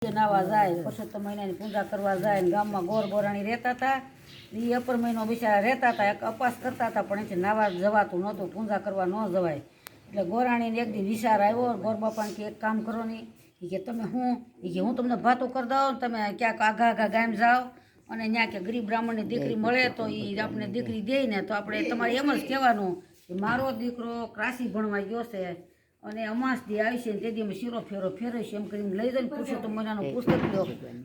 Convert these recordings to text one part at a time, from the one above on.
નાવા જાય પરસોત્તમ મહિનાની પૂજા કરવા જાય ને ગામમાં ગોર ગોરાણી રહેતા હતા એ અપર મહિનો બિચારા રહેતા હતા એક અપાસ કરતા હતા પણ એથી નાવા જવાતું નહોતું પૂજા કરવા ન જવાય એટલે ગોરાણીને એક દી વિચાર આવ્યો ગોર બાપાને કે એક કામ કરો નહીં કે તમે હું તમને ભાતું કરી દઉં તમે ક્યાંક આઘા ગામ જાઓ અને ત્યાં કે ગરીબ બ્રાહ્મણની દીકરી મળે તો એ આપણે દીકરી દે ને તો આપણે તમારે એમ જ કહેવાનું કે મારો દીકરો ક્રાસી ભણવા ગયો છે અને અમાસ દી આવી છે ને તે દી અમે શીરો ફેરો ફેરવીશું એમ કરીને લઈ જઈને પુરુષોત્તમ મહિનાનું પુસ્તક લ્યો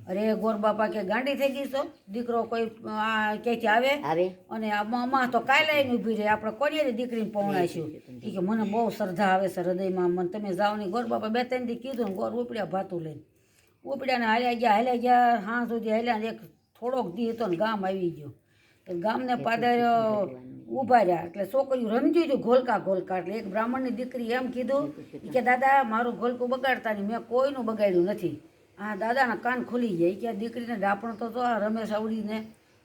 અરે ગોર બાપા કે ગાંડી થઈ ગઈ છો દીકરો કોઈ ક્યાંથી આવે અને અમાસ તો કાલે લઈને ઊભી રહે આપણે કોની દીકરીને પહોંચાઈશું એ કે મને બહુ શ્રદ્ધા આવે છે હૃદયમાં મને તમે જાઓ નહીં ગોર બાપા બે ત્રણ દી કીધું ને ગોર ઉપડ્યા ભાતું લઈને ઉપડ્યાને હાલ્યા ગયા હા સુધી હાલ્યા ને એક થોડોક દી હતો ને ગામ આવી ગયો ગામને પાદર ઊભા રહ્યા એટલે છોકરીઓ રમતી હતું ઘોલકા એટલે એક બ્રાહ્મણની દીકરી એમ કીધું કે દાદા મારું ઘોલકું બગાડતા નહીં મેં કોઈનું બગાડ્યું નથી આ દાદાના કાન ખુલી જાય કે દીકરીને ડાપણ તો આ રમેશ આવડીને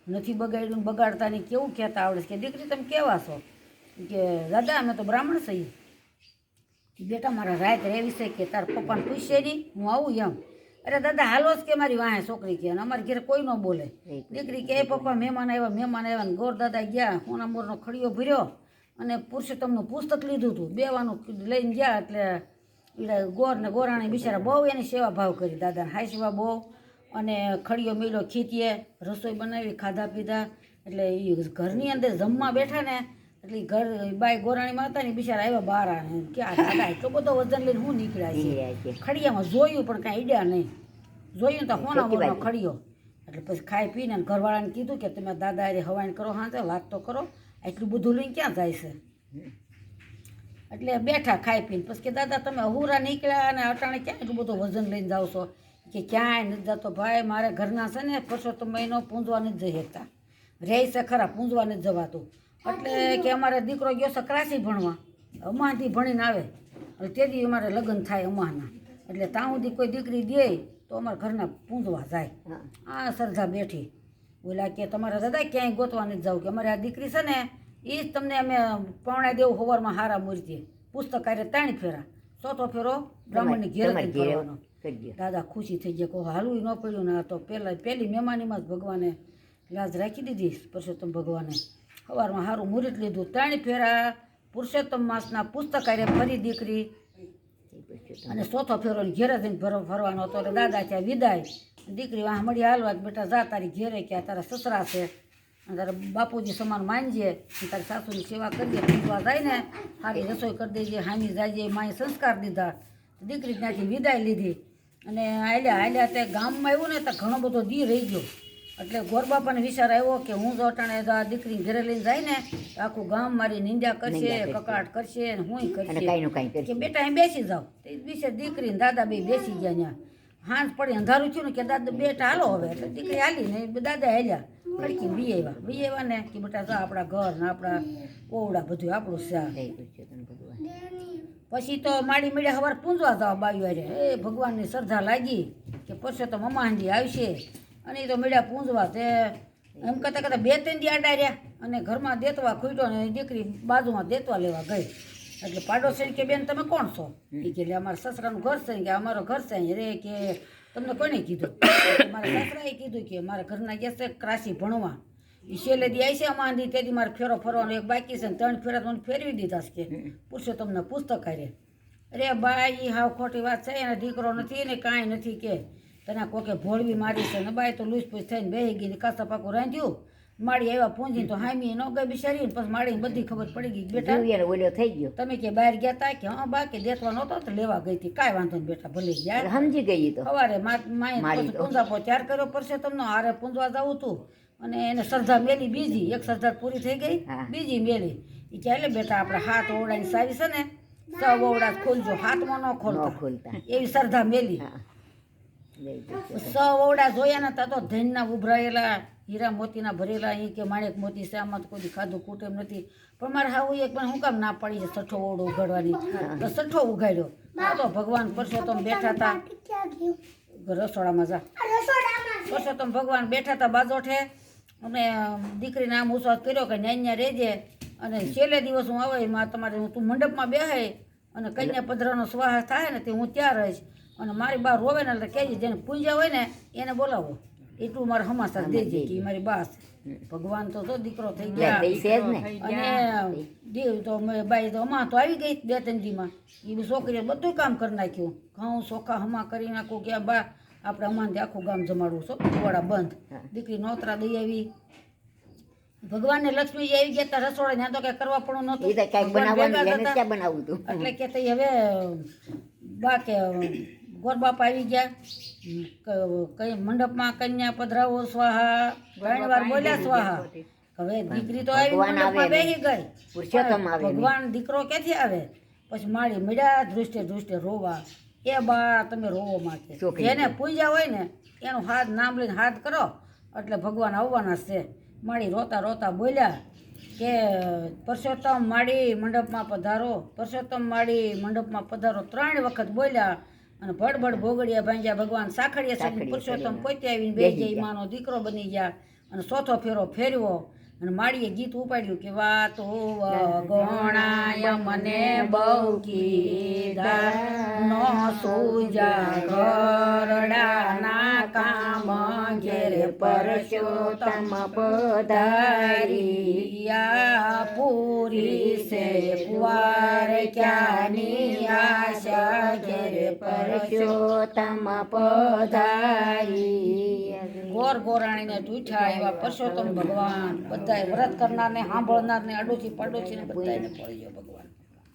નથી બગાડ્યું બગાડતા નહીં કેવું કહેતા આવડે કે દીકરી તમે કેવા છો કે દાદા અમે તો બ્રાહ્મણ છીએ બેટા મારા રાત રહેવી છે કે તાર પપ્પાને પૂછશે નહીં હું આવું એમ અરે દાદા હાલો જ કે મારી વાહે છોકરી કે અમારી ઘરે કોઈ ન બોલે દીકરી કે પપ્પા મહેમાન આવ્યા ને ગોર દાદા ગયા હોનામોરનો ખડીયો ભર્યો અને પુરુષોત્તમનું પુસ્તક લીધું હતું બેવાનું લઈને ગયા એટલે ગોર ને ગોરાણી બિચારા બહુ એની સેવા ભાવ કરી દાદાને હાઈ સેવા બહુ અને ખડીયો મેળ્યો ખીતીએ રસોઈ બનાવી ખાધા પીધા એટલે એ ઘરની અંદર જમવા બેઠા ને એટલે ઘર બાઈ ગોરાણી માતા ને બિચારા આવ્યા બહાર કે આ દાદા એટલો બધો વજન લઈને હું નીકળ્યા છે ખડિયામાં જોયું પણ કાંઈ ઈડ્યા નહીં જોયું તો હોનામોરનો ખડિયો એટલે પછી ખાઈ પીને ઘરવાળાને કીધું કે તમે દાદા અરે હવાઈન કરો હા વાત તો કરો એટલું બધું લઈને ક્યાં જાય છે એટલે બેઠા ખાઈ પીને પછી કે દાદા તમે અહુરા નીકળ્યા અને અટાણે ક્યાં એટલું બધું વજન લઈને જાઓ છો કે ક્યાંય નથી જતો ભાઈ મારે ઘરના છે ને પરસોત્તમ મહિનો પૂંજવા નથી જઈ શકતા રહે છે ખરા પૂંજવા નથી જવાતું એટલે કે અમારે દીકરો ગયો છે ક્રાસી ભણવા અમાથી ભણીને આવે એટલે તેથી અમારે લગ્ન થાય અમાના એટલે ત્યાં સુધી કોઈ દીકરી દે તો અમારા ઘરના પૂંજવા જાય આ શ્રદ્ધા બેઠી બોલા કે તમારા દાદા ક્યાંય ગોતવા નથી જાવ કે અમારે આ દીકરી છે ને એ જ તમને અમે પૌણા દેવું સવારમાં હારા મૂર્તિ પુસ્તક કાર્ય 3 ફેરા ચોથો ફેરો બ્રાહ્મણની ઘેર કરવાનો દાદા ખુશી થઈ ગયા કહો હાલવું ન પડ્યું ને તો પહેલી મહેમાનીમાં જ ભગવાને લાજ રાખી દીધી પરસોત્તમ ભગવાને સવારમાં સારું મુહૂર્ત લીધું 3 ફેરા પુરુષોત્તમ માસના પુસ્તકારે ફરી દીકરી અને ચોથો ફેરો ઘેરે જઈને ફરવાનો હતો એટલે દાદા ત્યાં વિદાય દીકરી વાહ મળી હાલવા બેટા જા તારી ઘેરે ક્યાં તારા સસરા છે અને તારા બાપુજી સમાન માનજે તારી સાસુની સેવા કરજે પૂજવા જાય ને સારી રસોઈ કરી દેજે હામી જાય માએ સંસ્કાર દીધા દીકરી ત્યાંથી વિદાય લીધી અને હાલ્યા તે ગામમાં આવ્યું ને તો ઘણો બધો દી રહી ગયો એટલે ગોર બાપાને વિચાર આવ્યો કે હું જો અટાણે આ દીકરી ઘરે લઈને જાય ને તો આખું ગામ મારી નિંદા કરશે કકડાટ કરશે ને હું કરશે કે બેટા અહીં બેસી જાઓ તે વિશે દીકરી ને દાદા બે બેસી ગયા ત્યાં હાંજ પડી અંધારું થયું ને કે દાદા બેટા હાલો હવે એટલે દીકરી હાલી ને દાદા હાલ્યા કડકી બી આવ્યા ને કે બેટા જો આપણા ઘર ને આપણા ઓવડા બધું આપણું છે પછી તો માડી મીડિયા સવાર પૂંજવા જવા બાયું અરે એ ભગવાનની શ્રદ્ધા લાગી કે પરસોત્તમ મમાનજી આવશે અને એ તો મેળ્યા પૂંજવા તે એમ કરતાં 2-3 દી આડા રહ્યા અને ઘરમાં દેતવા ખૂટ્યો ને દીકરી બાજુમાં દેતવા લેવા ગઈ એટલે પાડોશી કે બેન તમે કોણ છો એ કે એટલે અમારા સસરાનું ઘર છે કે અમારો ઘર છે રે કે તમને કોને કીધું મારા સસરાએ કીધું કે મારા ઘરના ગયા છે ક્રાસી ભણવા એ છેલ્લે દી આવી છે અમારી તેથી મારે ફેરો ફરવાનો એક બાકી છે ને 3 ફેરા તમને ફેરવી દીધા છે કે પૂછો તમને પુસ્તક અરે બાઈ હાવ ખોટી વાત છે એના દીકરો નથી ને કાંઈ નથી કે તને કોકે ભોળવી મારી છે ને બાઈ તો લૂસપૂસ થઈને બેસી ગઈ ને કાસા પાકું રાંધ્યું માળી આવ્યા પૂંજીને તો હામી ન ગઈ બિચારી ને પછી માળી બધી ખબર પડી ગઈ બેટા ઓલો થઈ ગયો તમે કે બહાર ગયા તા કે હા બા કે દેતવા નહોતો તો લેવા ગઈ હતી કાંઈ વાંધો નહીં બેટા ભલે ગયા સમજી ગઈ તો સવારે માએ પૂંજા પો ત્યાર કર્યો પડશે તમને હારે પૂંજવા જવું તું અને એને શ્રદ્ધા મેલી બીજી એક શ્રદ્ધા પૂરી થઈ ગઈ બીજી મેલી એ ચાલે બેટા આપણે હાથ ઓવડાની સાવી છે ને સૌ ઓવડા ખોલજો હાથમાં ન ખોલતા એવી શ્રદ્ધા મેલી સવડા જોયા ને તો ધનના ઉભરાયેલા હીરા મોતીના ભરેલા અહીં કે માણેક મોતી છે આમાં તો કોઈ ખાધું કુટેમ નથી પણ મારે હાવું એક પણ હું કામ ના પડી છે સઠ્ઠો ઓવડો ઉગાડવાની તો સઠ્ઠો ઉગાડ્યો તો ભગવાન પરસોત્તમ બેઠા હતા રસોડામાં જા પરસોત્તમ ભગવાન બેઠા હતા બાજોઠે અને દીકરીને આમ ઉત્સાહ કર્યો કે ન્યા રહેજે અને છેલ્લે દિવસ હું આવે એમાં તમારે તું મંડપમાં બેહાય અને કન્યા પધરાનો સ્વાહ થાય ને તે હું ત્યાં રહીશ અને મારી બા રોવે ને એટલે કહેજે જેને પૂંજા હોય ને એને બોલાવો, એટલું મારે હમાસા દેજે કે ઈ મારી બા છે. ભગવાન તો દીકરો થઈ ગયા અને દેવ તો બાઈ તો હમા તો આવી ગઈ 2-3 દીમાં. એ બી છોકરીએ બધું કામ કરી નાખ્યું, ઘઉં ચોખા હમા કરી નાખું કે બા આપણે અમાનથી આખું ગામ જમાડવું છો, વાળા બંધ. દીકરી નોતરા દઈ આવી. ભગવાનને લક્ષ્મીજી આવી ગયા તા રસોડા, ત્યાં તો કઈ કરવા પણ નહોતું, એટલે કે તઈ હવે બા કે ગોરબાપા આવી ગયા, કઈ મંડપમાં કન્યા પધરાવો સ્વાહા, 3 વાર બોલ્યા સ્વાહા. હવે દીકરી તો આવી મંડપમાં બેસી ગઈ, ભગવાન દીકરો ક્યાંથી આવે? પછી માળી મળ્યા ધ્રુષ્ટે રોવા. એ બા તમે રોવો માથે, જેને પૂજા હોય ને એનું હાથ નામ લઈને હાથ કરો એટલે ભગવાન આવવાના છે. માળી રોતા રોતા બોલ્યા કે પરસોત્તમ માળી મંડપમાં પધારો, પરસોત્તમ માળી મંડપમાં પધારો. 3 વખત બોલ્યા અને ભડભડ ભોગડિયા ભાંગ્યા. ભગવાન સાખડીયા સાહેબ પુરુષોત્તમ પોતે આવીને બે જઈ માનો દીકરો બની ગયા. અને 4થો ફેરો ફેરવો અને માળીએ ગીત ઉપાડ્યું કે વાતો ગોણાય મને બહુ કીધા, નો સુજા ઘરડાના કામ ઘેરે પરસોત્તમ પધારિયા. પૂરી સે કુંવાર ક્યાંની આશા ઘેરે પરસોત્તમ પધારી. ગોર ગોરાણીને ઢૂઠા એવા પરસોત્તમ ભગવાન બધાય વ્રત કરનારને સાંભળનારને અડોશી પડોશીને બધાને પડી ગયો ભગવાન.